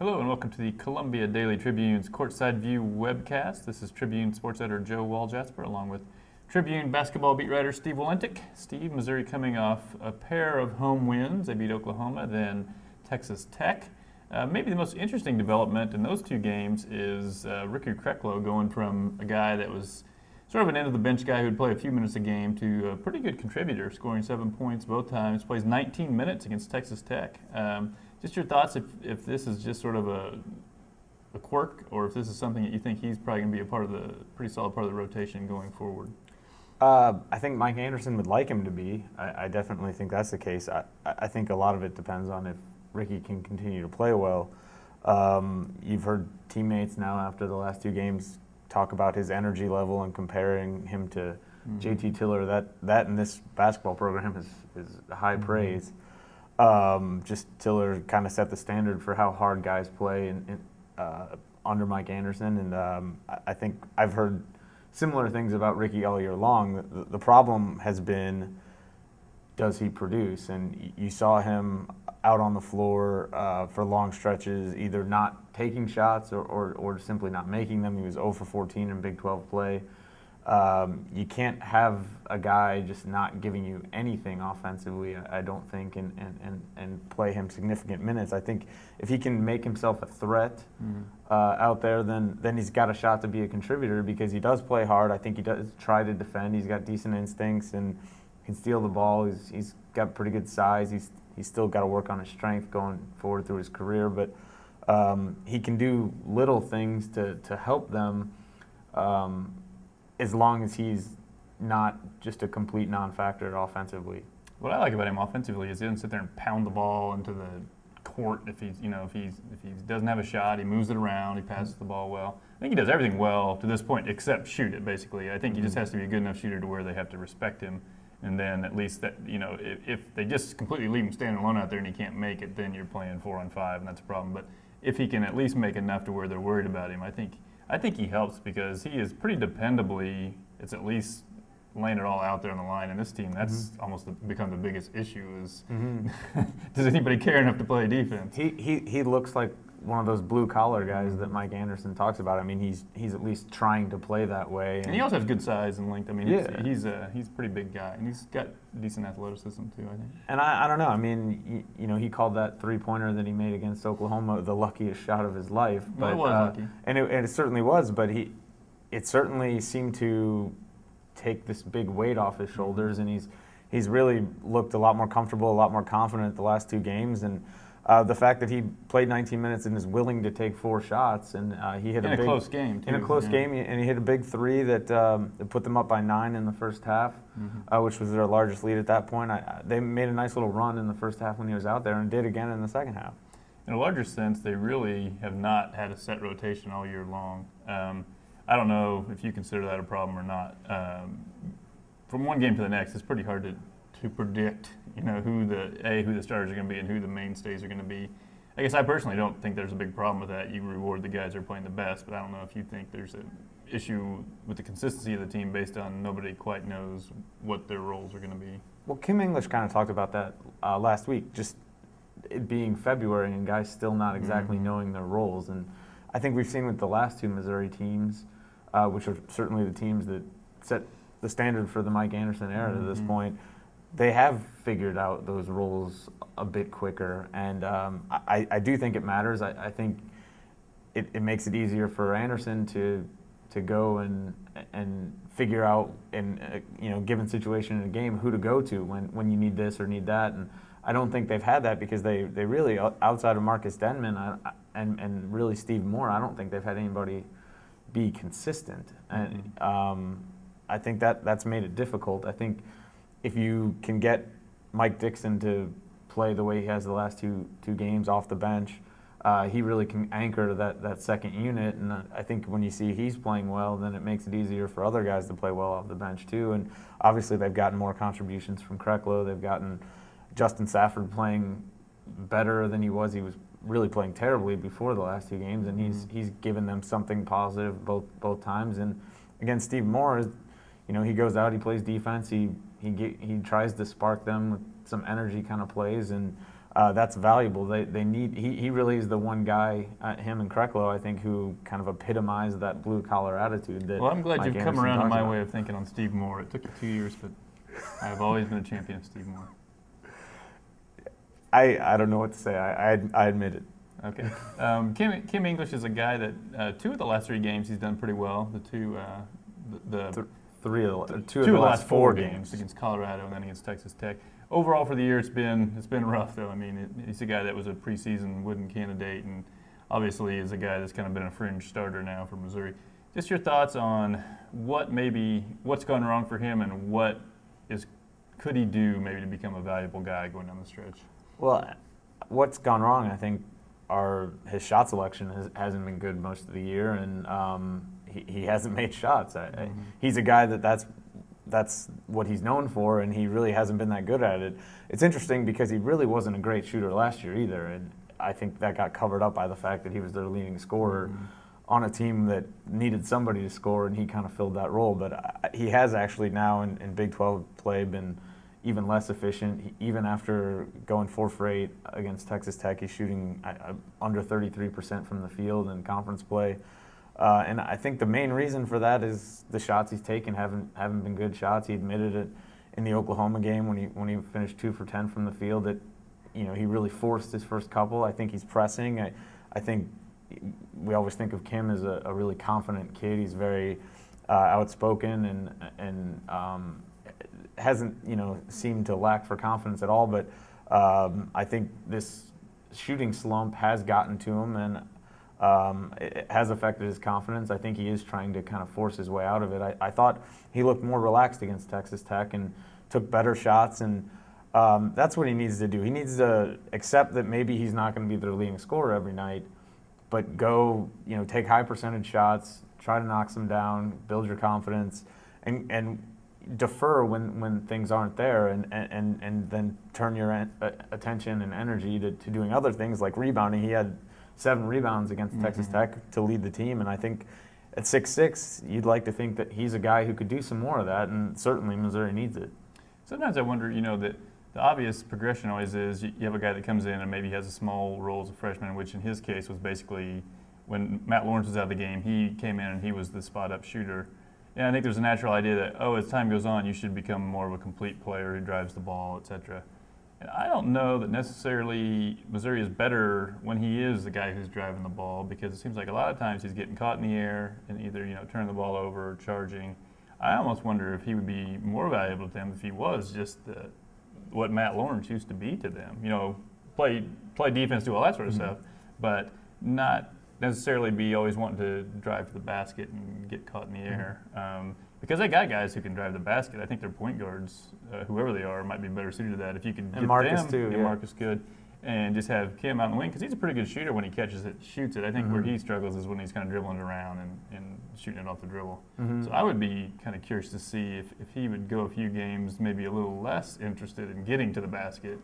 Hello and welcome to the Columbia Daily Tribune's Courtside View webcast. This is Tribune sports editor Joe Walljasper along with Tribune basketball beat writer Steve Walentik. Steve, Missouri coming off a pair of home wins. They beat Oklahoma, then Texas Tech. Maybe the most interesting development in those two games is Ricky Kreklow going from a guy that was sort of an end-of-the-bench guy who would play a few minutes a game to a pretty good contributor, scoring 7 points both times, plays 19 minutes against Texas Tech. Just your thoughts if this is just sort of a quirk, or if this is something that you think he's probably going to be a part of the pretty solid part of the rotation going forward. I think Mike Anderson would like him to be. I definitely think that's the case. I think a lot of it depends on if Ricky can continue to play well. You've heard teammates now after the last two games talk about his energy level and comparing him to JT Tiller. That in this basketball program is high praise. Just Tiller kind of set the standard for how hard guys play under Mike Anderson, and I think I've heard similar things about Ricky all year long. The problem has been, does he produce? And you saw him out on the floor for long stretches, either not taking shots or simply not making them. He was 0 for 14 in Big 12 play. You can't have a guy just not giving you anything offensively, I don't think, and play him significant minutes. I think if he can make himself a threat out there, then he's got a shot to be a contributor because he does play hard. I think he does try to defend. He's got decent instincts and can steal the ball. He's got pretty good size. He's still got to work on his strength going forward through his career, but he can do little things to help them. As long as he's not just a complete non-factor offensively. What I like about him offensively is he doesn't sit there and pound the ball into the court if he doesn't have a shot. He moves it around. He passes the ball well. I think he does everything well to this point except shoot it. Basically, I think he just has to be a good enough shooter to where they have to respect him. And then at least that if they just completely leave him standing alone out there and he can't make it, then you're playing 4-on-5 and that's a problem. But if he can at least make enough to where they're worried about him, I think he helps because he is pretty dependably, it's at least laying it all out there on the line. And this team, that's almost become the biggest issue is does anybody care enough to play defense? He looks like one of those blue-collar guys that Mike Anderson talks about. I mean, he's at least trying to play that way. And he also has good size and length. I mean, he's a pretty big guy. And he's got decent athleticism, too, I think. And I don't know. I mean, he called that three-pointer that he made against Oklahoma the luckiest shot of his life. But, it was lucky. And it certainly was, but it certainly seemed to take this big weight off his shoulders, and he's really looked a lot more comfortable, a lot more confident the last two games. And the fact that he played 19 minutes and is willing to take 4 shots, and he hit a close game, too. In a close game, and he hit a big 3 that put them up by 9 in the first half, which was their largest lead at that point. They made a nice little run in the first half when he was out there, and did again in the second half. In a larger sense, they really have not had a set rotation all year long. I don't know if you consider that a problem or not. From one game to the next, it's pretty hard to predict, who the starters are going to be and who the mainstays are going to be. I guess I personally don't think there's a big problem with that. You reward the guys who are playing the best, but I don't know if you think there's an issue with the consistency of the team based on nobody quite knows what their roles are going to be. Well, Kim English kind of talked about that last week, just it being February and guys still not exactly knowing their roles. And I think we've seen with the last two Missouri teams, which are certainly the teams that set the standard for the Mike Anderson era to this point, they have figured out those roles a bit quicker, and I do think it matters. I think it makes it easier for Anderson to go and figure out in a given situation in a game who to go to when you need this or need that. And I don't think they've had that because they really, outside of Marcus Denman and really Steve Moore, I don't think they've had anybody be consistent. And I think that's made it difficult. I think if you can get Mike Dixon to play the way he has the last two games off the bench, he really can anchor that second unit. And I think when you see he's playing well, then it makes it easier for other guys to play well off the bench too. And obviously they've gotten more contributions from Kreklow. They've gotten Justin Safford playing better than he was. He was really playing terribly before the last two games, and he's given them something positive both times. And again, Steve Moore, he goes out, he plays defense, he tries to spark them with some energy kind of plays, and that's valuable. They need. He really is the one guy, him and Kreklow, I think, who kind of epitomize that blue collar attitude. That well, I'm glad Mike you've come Anderson around to talks my about. way of thinking on Steve Moore. It took you 2 years, but I've always been a champion of Steve Moore. I don't know what to say. I admit it. Okay. Kim English is a guy that 2 of the last 3 games he's done pretty well. The two Two of the last 4 games against Colorado and then against Texas Tech. Overall for the year, it's been rough though. I mean, he's a guy that was a preseason Wooden candidate, and obviously is a guy that's kind of been a fringe starter now for Missouri. Just your thoughts on what's gone wrong for him, and could he do maybe to become a valuable guy going down the stretch? Well, what's gone wrong, I think, his shot selection hasn't been good most of the year, and he hasn't made shots. He's a guy that's what he's known for, and he really hasn't been that good at it. It's interesting because he really wasn't a great shooter last year either, and I think that got covered up by the fact that he was their leading scorer on a team that needed somebody to score, and he kind of filled that role. But he has actually now in Big 12 play been even less efficient. Even after going 4 for 8 against Texas Tech, he's shooting under 33% from the field in conference play. And I think the main reason for that is the shots he's taken haven't been good shots. He admitted it in the Oklahoma game when he finished 2 for 10 from the field that he really forced his first couple. I think he's pressing. I think we always think of Kim as a really confident kid. He's very outspoken and hasn't seemed to lack for confidence at all. But I think this shooting slump has gotten to him, and it has affected his confidence. I think he is trying to kind of force his way out of it. I thought he looked more relaxed against Texas Tech and took better shots, and that's what he needs to do. He needs to accept that maybe he's not going to be their leading scorer every night, but go, take high percentage shots, try to knock some down, build your confidence, and defer when things aren't there, and then turn your attention and energy to doing other things like rebounding. He had 7 rebounds against Texas Tech to lead the team, and I think at 6'6", you'd like to think that he's a guy who could do some more of that, and certainly Missouri needs it. Sometimes I wonder, that the obvious progression always is you have a guy that comes in and maybe has a small role as a freshman, which in his case was basically when Matt Lawrence was out of the game, he came in and he was the spot-up shooter. And I think there's a natural idea that, as time goes on, you should become more of a complete player who drives the ball, et cetera. And I don't know that necessarily Missouri is better when he is the guy who's driving the ball, because it seems like a lot of times he's getting caught in the air and either turning the ball over or charging. I almost wonder if he would be more valuable to them if he was just what Matt Lawrence used to be to them. Play defense, do all that sort of stuff, but not necessarily be always wanting to drive to the basket and get caught in the air. Because they got guys who can drive the basket. I think their point guards, whoever they are, might be better suited to that. If you could get Marcus them, too, Marcus good, and just have Kim out in the wing, because he's a pretty good shooter when he catches it, shoots it. I think where he struggles is when he's kind of dribbling it around and shooting it off the dribble. So I would be kind of curious to see if he would go a few games maybe a little less interested in getting to the basket,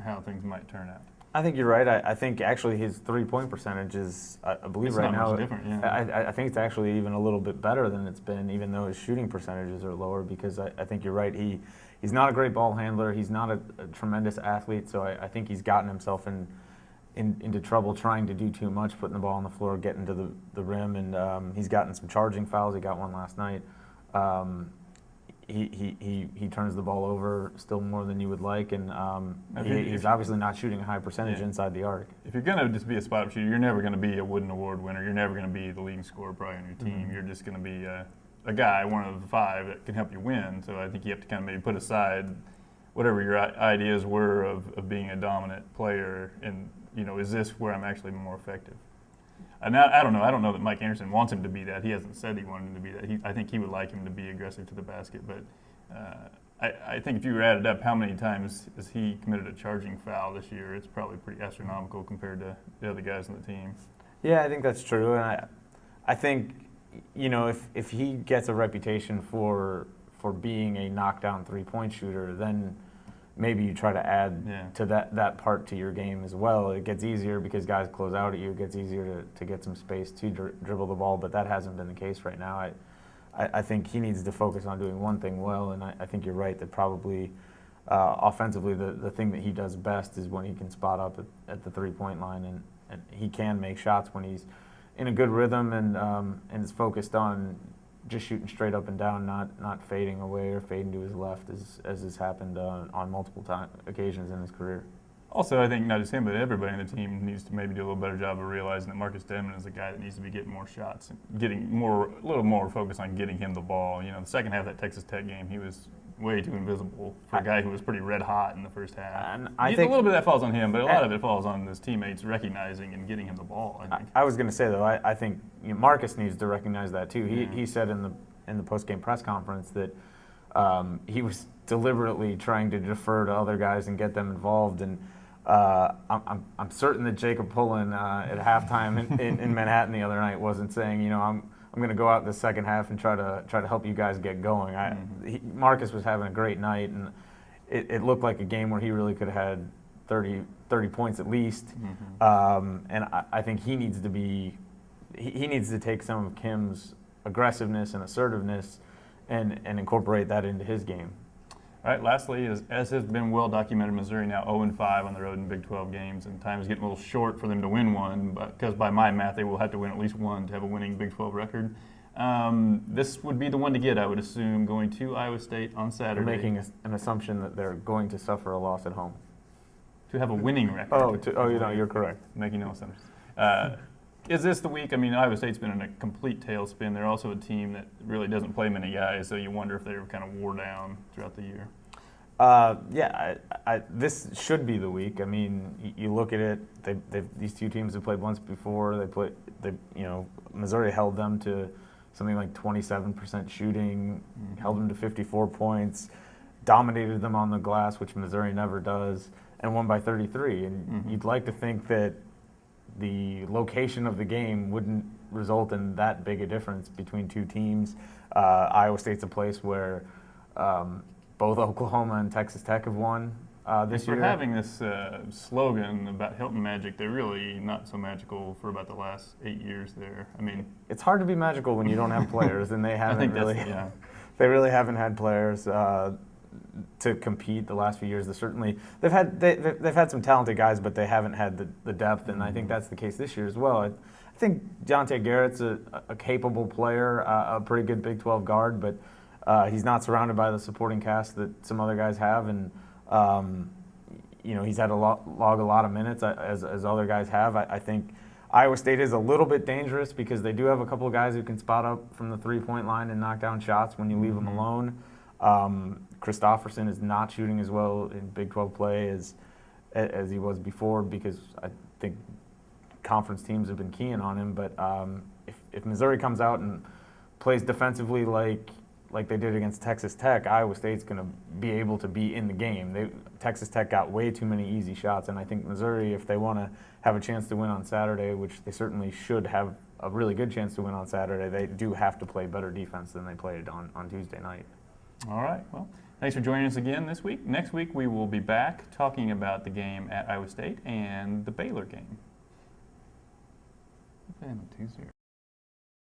how things might turn out. I think you're right. I think actually his 3-point percentage is, I believe It's right not now, much different, yeah. I think it's actually even a little bit better than it's been, even though his shooting percentages are lower, because I think you're right. He's not a great ball handler. He's not a tremendous athlete, so I think he's gotten himself into trouble trying to do too much, putting the ball on the floor, getting to the rim, and he's gotten some charging fouls. He got one last night. He turns the ball over still more than you would like, and he's obviously not shooting a high percentage inside the arc. If you're going to just be a spot-up shooter, you're never going to be a Wooden Award winner. You're never going to be the leading scorer probably on your team. You're just going to be a guy, one of the 5 that can help you win. So I think you have to kind of maybe put aside whatever your ideas were of being a dominant player, and is this where I'm actually more effective? And I don't know. I don't know that Mike Anderson wants him to be that. He hasn't said he wanted him to be that. I think he would like him to be aggressive to the basket. But I think if you added up how many times has he committed a charging foul this year, it's probably pretty astronomical compared to the other guys on the team. Yeah, I think that's true. And I think, if he gets a reputation for being a knockdown 3-point shooter, then maybe you try to add to that part to your game as well. It gets easier because guys close out at you. It gets easier to get some space to dribble the ball, but that hasn't been the case right now. I think he needs to focus on doing one thing well, and I think you're right that probably offensively, the thing that he does best is when he can spot up at the three-point line, and he can make shots when he's in a good rhythm and is focused on just shooting straight up and down, not fading away or fading to his left, as has happened on multiple occasions in his career. Also, I think not just him, but everybody on the team needs to maybe do a little better job of realizing that Marcus Denman is a guy that needs to be getting more shots and getting a little more focus on getting him the ball. You know, the second half of that Texas Tech game, he was way too invisible for a guy who was pretty red hot in the first half. And I think a little bit of that falls on him, but a lot of it falls on his teammates recognizing and getting him the ball, I think. I was going to say, though, I think Marcus needs to recognize that, too. He said in the post-game press conference that he was deliberately trying to defer to other guys and get them involved. And I'm certain that Jacob Pullen at halftime in Manhattan the other night wasn't saying, you know, I'm going to go out the second half and try to help you guys get going. Marcus was having a great night, and it looked like a game where he really could have had 30 points at least. And I think he needs to take some of Kim's aggressiveness and assertiveness and incorporate that into his game. All right, lastly, as has been well documented, Missouri now 0-5 on the road in Big 12 games, and time is getting a little short for them to win one, because by my math, they will have to win at least one to have a winning Big 12 record. This would be the one to get, I would assume, going to Iowa State on Saturday. You're making an assumption that they're going to suffer a loss at home. To have a winning record. You're correct. Making no assumptions. Is this the week? I mean, Iowa State's been in a complete tailspin. They're also a team that really doesn't play many guys, so you wonder if they were kind of wore down throughout the year. This should be the week. I mean, you look at it. These two teams have played once before. Missouri held them to something like 27% shooting, held them to 54 points, dominated them on the glass, which Missouri never does, and won by 33. And you'd like to think that the location of the game wouldn't result in that big a difference between two teams. Iowa State's a place where both Oklahoma and Texas Tech have won this year. For having this slogan about Hilton Magic, they're really not so magical for about the last 8 years there. I mean, it's hard to be magical when you don't have players, and they haven't They really haven't had players to compete the last few years. They've had some talented guys, but they haven't had the depth, and I think that's the case this year as well. I think Deontay Garrett's a capable player, a pretty good Big 12 guard, but he's not surrounded by the supporting cast that some other guys have, and he's had to log a lot of minutes as other guys have. I think Iowa State is a little bit dangerous because they do have a couple of guys who can spot up from the three-point line and knock down shots when you leave them alone. Christopherson is not shooting as well in Big 12 play as he was before, because I think conference teams have been keying on him. But if Missouri comes out and plays defensively like they did against Texas Tech, Iowa State's going to be able to be in the game. Texas Tech got way too many easy shots, and I think Missouri, if they want to have a chance to win on Saturday, which they certainly should have a really good chance to win on Saturday, they do have to play better defense than they played on Tuesday night. All right. Well, thanks for joining us again this week. Next week, we will be back talking about the game at Iowa State and the Baylor game. 2-0.